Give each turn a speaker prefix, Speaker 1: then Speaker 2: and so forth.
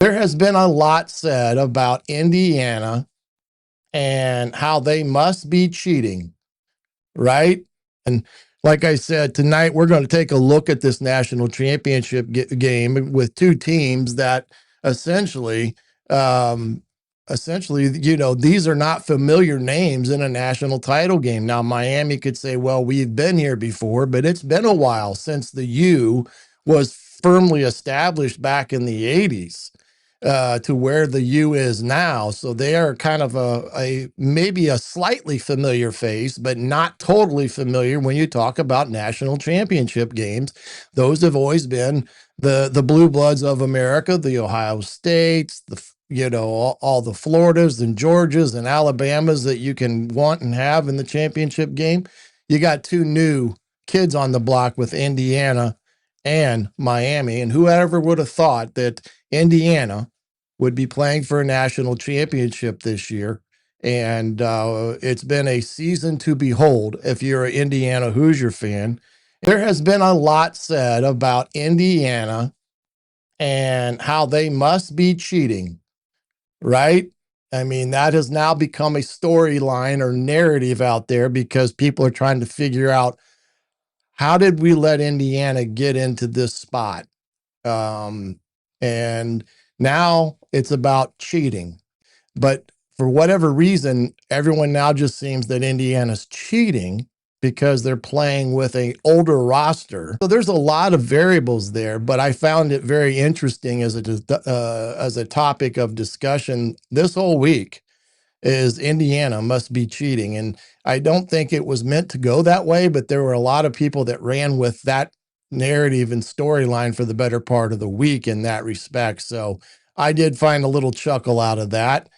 Speaker 1: There has been a lot said about Indiana and how they must be cheating, right? And like I said, tonight we're going to take a look at this national championship game with two teams that essentially, um, these are not familiar names in a national title game. Now, Miami could say, well, we've been here before, but it's been a while since the U was firmly established back in the 80s to where the U is now. So they are kind of a maybe a slightly familiar face, but not totally familiar when you talk about national championship games. Those have always been the blue bloods of America, the Ohio States, all the Floridas and Georgias and Alabamas that you can want and have in the championship game. You got two new kids on the block with Indiana and Miami. And whoever would have thought that Indiana would be playing for a national championship this year. And it's been a season to behold if you're an Indiana Hoosier fan. There has been a lot said about Indiana and how they must be cheating, right? I mean, that has now become a storyline or narrative out there because people are trying to figure out how did we let Indiana get into this spot? And now it's about cheating. But for whatever reason, everyone now just seems that Indiana's cheating because they're playing with an older roster. So there's a lot of variables there, but I found it very interesting as a topic of discussion this whole week is Indiana must be cheating. And I don't think it was meant to go that way, but there were a lot of people that ran with that narrative and storyline for the better part of the week in that respect. So I did find a little chuckle out of that.